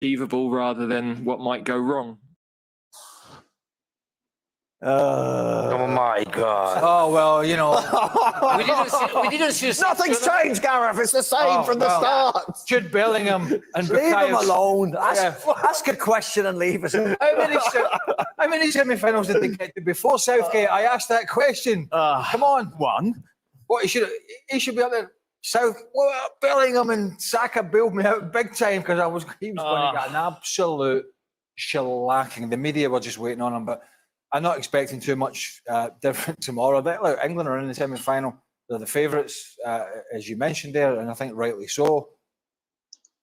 achievable rather than what might go wrong. Oh my God! Oh well, you know, we didn't see. Nothing's changed, Gareth. It's the same from the start. Jude Bellingham and Leave him Bukayo. alone. Ask a question and leave us. How many semi-finals did they get to before Southgate? I asked that question. Come on, one. What he should be up there. Bellingham and Saka bailed me out big time because he was going to get an absolute shellacking. The media were just waiting on him, but I'm not expecting too much different tomorrow. Look, England are in the semi-final. They're the favourites, as you mentioned there, and I think rightly so.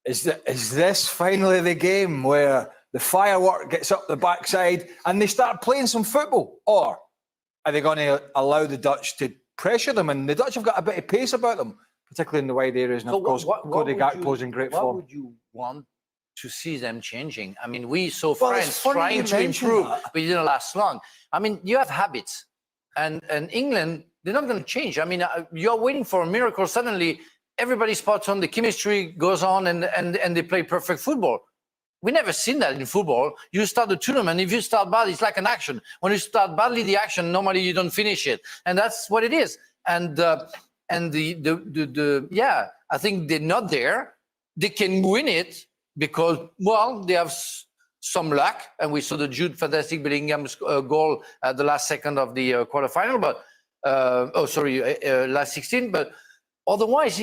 Is this finally the game where the firework gets up the backside and they start playing some football? Or are they going to allow the Dutch to pressure them? And the Dutch have got a bit of pace about them, particularly in the wide areas. And of course, Cody Gakpo's in great form. What would you want to see them changing? I mean, we saw France trying to improve, but it didn't last long. I mean, you have habits, and England, they're not going to change. I mean, you're waiting for a miracle. Suddenly, everybody spots on, the chemistry goes on, and they play perfect football. We never seen that in football. You start the tournament, if you start bad, it's like an action. When you start badly the action, normally you don't finish it, and that's what it is. And I think they're not there. They can win it because, well, they have some luck, and we saw the Jude fantastic Bellingham's goal at the last second of the quarterfinal, but last 16. But otherwise,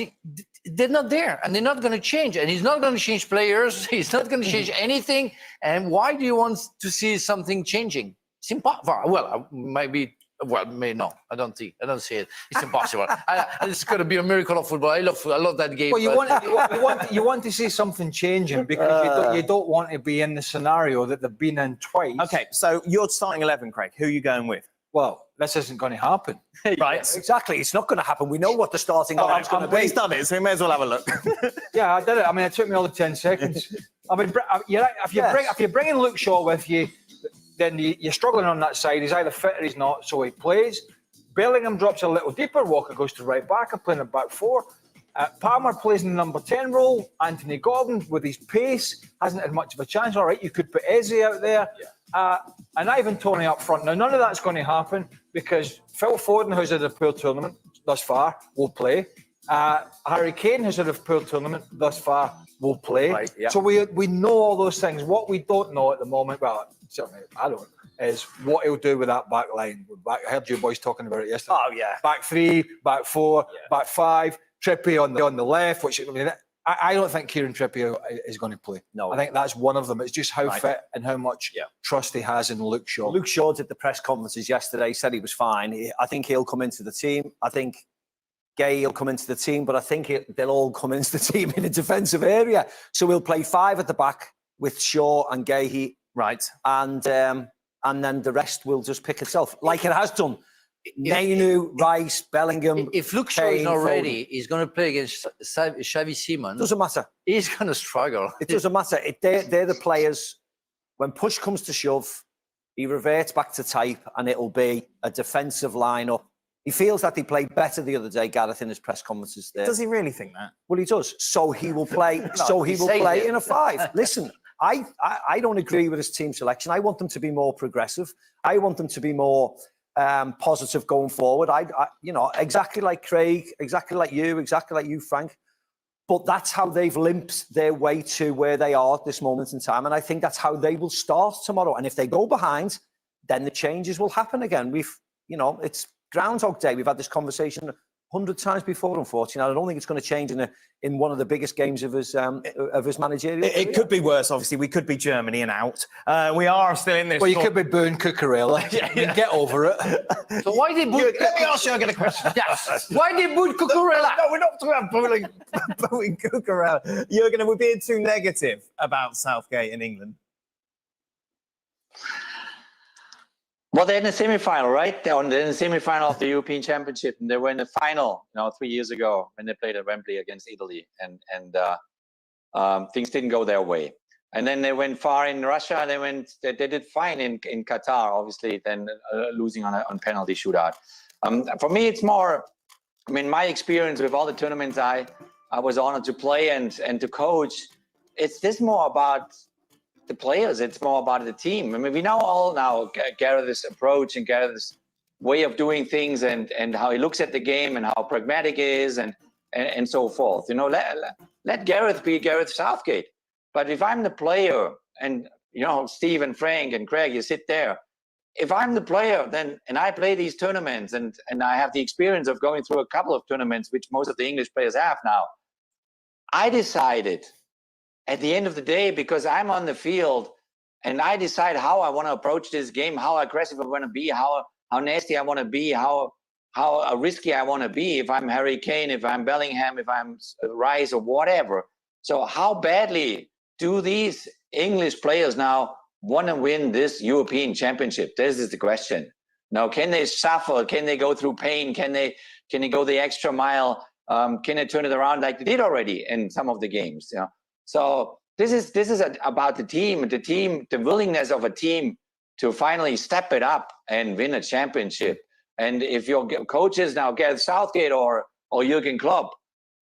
they're not there, and they're not going to change. And he's not going to change players. He's not going to change anything. And why do you want to see something changing? It's impossible. Well, maybe. Well, no, I don't see it. It's impossible. It's going to be a miracle of football. I love that game. Well, you want to see something changing because you don't want to be in the scenario that they've been in twice. Okay, so you're starting 11, Craig. Who are you going with? Well, this isn't going to happen. Right. Exactly. It's not going to happen. We know what the starting line's going to be. He's done it, so we may as well have a look. Yeah, I did it. I mean, it took me all of 10 seconds. I mean, if you're bringing Luke Shaw with you, then you're struggling on that side. He's either fit or he's not, so he plays. Bellingham drops a little deeper. Walker goes to right back. I'm playing a back four. Palmer plays in the number 10 role. Anthony Gordon, with his pace, hasn't had much of a chance. All right, you could put Eze out there. Yeah. And Ivan Toney up front. Now, none of that's going to happen because Phil Foden, who's had a poor tournament thus far, will play. Harry Kane, who's had a poor tournament thus far, will play. Right, yeah. So we know all those things. What we don't know at the moment, well, certainly I don't, is what he'll do with that back line. I heard you boys talking about it yesterday. Oh, yeah. Back three, back four, back five, Trippier on the left, which I mean, I don't think Kieran Trippier is going to play. No. I think that's one of them. It's just how fit and how much trust he has in Luke Shaw. Luke Shaw did the press conferences yesterday, said he was fine. I think he'll come into the team. I think Gay will come into the team, but I think they'll all come into the team in a defensive area. So we'll play five at the back with Shaw and Gahey. Right. And then the rest will just pick itself, like it has done. Mainu, Rice, Bellingham. If Luke Shaw is not ready, he's going to play against Xavi Simons. Doesn't matter. He's going to struggle. It doesn't matter. They're the players. When push comes to shove, he reverts back to type, and it'll be a defensive lineup. He feels that he played better the other day, Gareth, in his press conferences there. Does he really think that? Well, he does. So he will play. In a five. Listen, I don't agree with his team selection. I want them to be more progressive. I want them to be more positive going forward. Exactly like Craig, exactly like you, Frank. But that's how they've limped their way to where they are at this moment in time. And I think that's how they will start tomorrow. And if they go behind, then the changes will happen again. It's Groundhog Day. We've had this conversation 100 times before, unfortunately. I don't think it's going to change in one of the biggest games of his managerial career. It could be worse, obviously. We could be Germany and out. We are still in this. Well, you could be booing Cucurella. Get over it. So why did boo? Let me ask you, I get a question. Yes. Why did boo Cucurella? No, we're not talking about booing Cucurella. We're being too negative about Southgate in England. Well, they're in the semi-final, right? They're in the semi-final of the European Championship, and they were in the final, 3 years ago when they played at Wembley against Italy, and things didn't go their way. And then they went far in Russia, and they did fine in Qatar, obviously, then losing on penalty shootout. For me, it's more, my experience with all the tournaments I was honored to play and to coach. it's this more about the players. It's more about the team. I mean, we know Gareth's approach and Gareth's way of doing things and how he looks at the game and how pragmatic he is and so forth. You know, let Gareth be Gareth Southgate. But if I'm the player, and you know, Steve and Frank and Craig, you sit there. If I'm the player, then and I play these tournaments and I have the experience of going through a couple of tournaments, which most of the English players have now. I decided at the end of the day, because I'm on the field and I decide how I want to approach this game, how aggressive I want to be, how nasty I want to be, how risky I want to be. If I'm Harry Kane, if I'm Bellingham, if I'm Rice or whatever. So how badly do these English players now want to win this European Championship? This is the question. Now, can they suffer? Can they go through pain? Can they go the extra mile? Can they turn it around like they did already in some of the games? You know? So this is about the team, the willingness of a team to finally step it up and win a championship. And if your coach is now Gareth Southgate or Jurgen Klopp,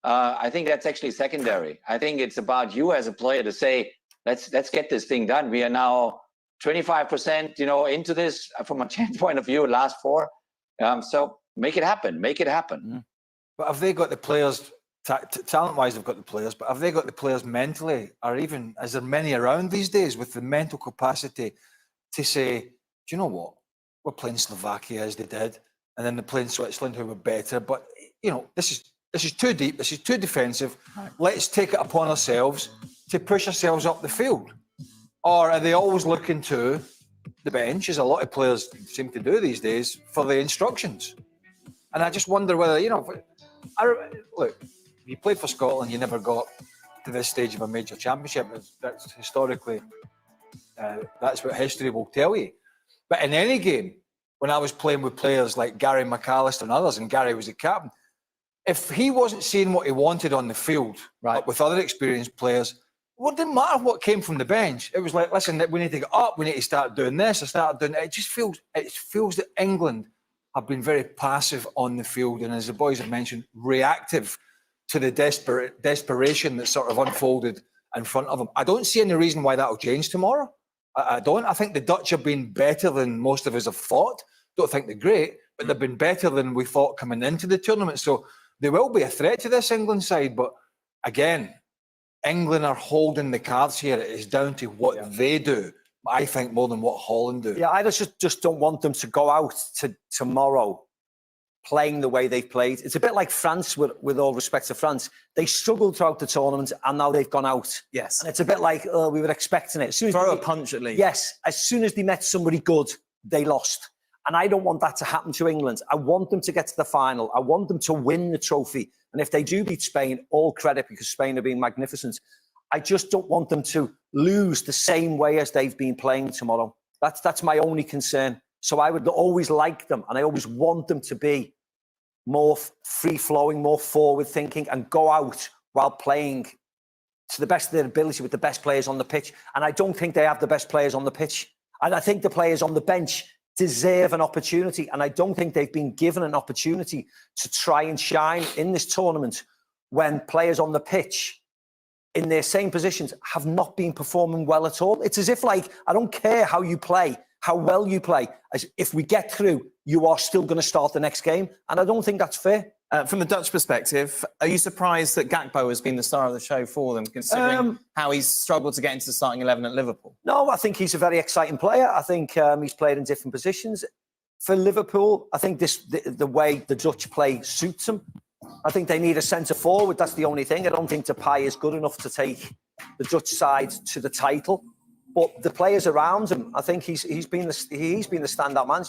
I think that's actually secondary. I think it's about you as a player to say, let's get this thing done. We are now 25%, you know, into this from a chance point of view, last 4. So make it happen. Make it happen. But have they got the players, talent-wise, they've got the players, but have they got the players mentally, or even, is there many around these days with the mental capacity to say, do you know what? We're playing Slovakia as they did, and then they're playing Switzerland who were better. But, you know, this is too deep, this is too defensive. Let's take it upon ourselves to push ourselves up the field. Or are they always looking to the bench, as a lot of players seem to do these days, for the instructions? And I just wonder whether, you know, look, you played for Scotland, you never got to this stage of a major championship. That's historically, that's what history will tell you. But in any game, when I was playing with players like Gary McAllister and others, and Gary was the captain, if he wasn't seeing what he wanted on the field, right, with other experienced players, well, it didn't matter what came from the bench. It was like, listen, we need to get up, we need to start doing this, or start doing it. It just feels that England have been very passive on the field, and as the boys have mentioned, reactive to the desperation that sort of unfolded in front of them. I don't see any reason why that will change tomorrow. I don't. I think the Dutch have been better than most of us have thought. Don't think they're great, but they've been better than we thought coming into the tournament. So they will be a threat to this England side. But again, England are holding the cards here. It is down to what they do, I think, more than what Holland do. Yeah, I just don't want them to go out to tomorrow playing the way they've played. It's a bit like France, with all respect to France. They struggled throughout the tournament and now they've gone out. Yes. And it's a bit like, we were expecting it. As soon as Throw a punch at least. Yes. As soon as they met somebody good, they lost. And I don't want that to happen to England. I want them to get to the final. I want them to win the trophy. And if they do beat Spain, all credit, because Spain have been magnificent. I just don't want them to lose the same way as they've been playing tomorrow. That's my only concern. So I would always like them, and I always want them to be more free-flowing, more forward-thinking, and go out while playing to the best of their ability with the best players on the pitch. And I don't think they have the best players on the pitch. And I think the players on the bench deserve an opportunity, and I don't think they've been given an opportunity to try and shine in this tournament when players on the pitch in their same positions have not been performing well at all. It's as if, like, I don't care how you play, how well you play. As if we get through, you are still going to start the next game. And I don't think that's fair. From the Dutch perspective, are you surprised that Gakpo has been the star of the show for them, considering how he's struggled to get into the starting 11 at Liverpool? No, I think he's a very exciting player. I think he's played in different positions. For Liverpool, I think the way the Dutch play suits him. I think they need a centre forward. That's the only thing. I don't think Depay is good enough to take the Dutch side to the title. But the players around him, I think he's been the standout man.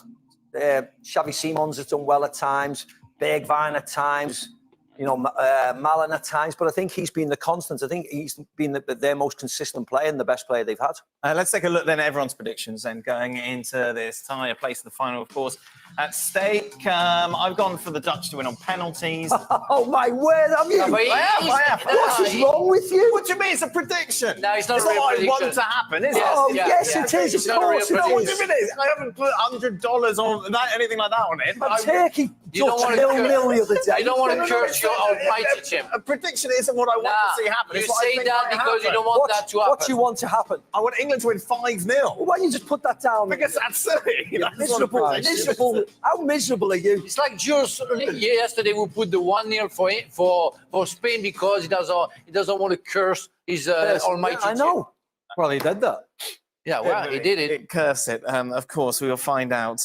Xavi Simons has done well at times. Bergwijn at times. You know, Malen at times, but I think he's been the constant. I think he's been their most consistent player and the best player they've had. Let's take a look then at everyone's predictions then going into this tie, a place in the final, of course, at stake. I've gone for the Dutch to win on penalties. Oh, my word, have you? I have. What's wrong with you? What do you mean? It's a prediction. No, it's not it's a real not prediction. What I want to happen, is it? Oh, yes, it is. It's Of not a real course it No, what do is. you mean? I haven't put $100 on that, anything like that on it. Turkey, You don't Dutch want to 0-0 the other day. You don't want to encourage your almighty team. A prediction isn't what I want to see happen. You It's what I say think that might because you happen. don't want that to happen. What do you want to happen? I want England to win 5-0. Well, why don't you just put that down? Because that's silly. That's not a Miserable, prediction. miserable. How miserable are you? It's like Jules yesterday we put the 1-0 for Spain because he doesn't want to curse his almighty I know. Well, he did that. team. Yeah, well, he did it. Curse it. Of course, we will find out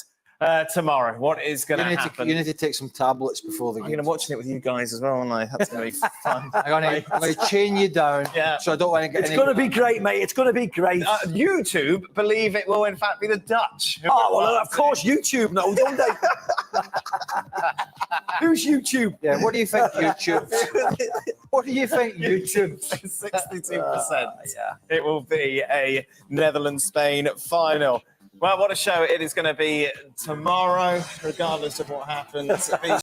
tomorrow what is going to happen. You need to take some tablets before the I'm game. going to watch it with you guys as well, and that's going to be fun. I'm going to chain you down, so I don't want to get It's any... going to be great, mate. It's going to be great. YouTube believe it will in fact be the Dutch. Oh, well, of course, YouTube know, don't they? Who's YouTube? Yeah, what do you think, YouTube? What do you think, YouTube? 62%. It will be a Netherlands-Spain final. Well, what a show it is going to be tomorrow, regardless of what happens.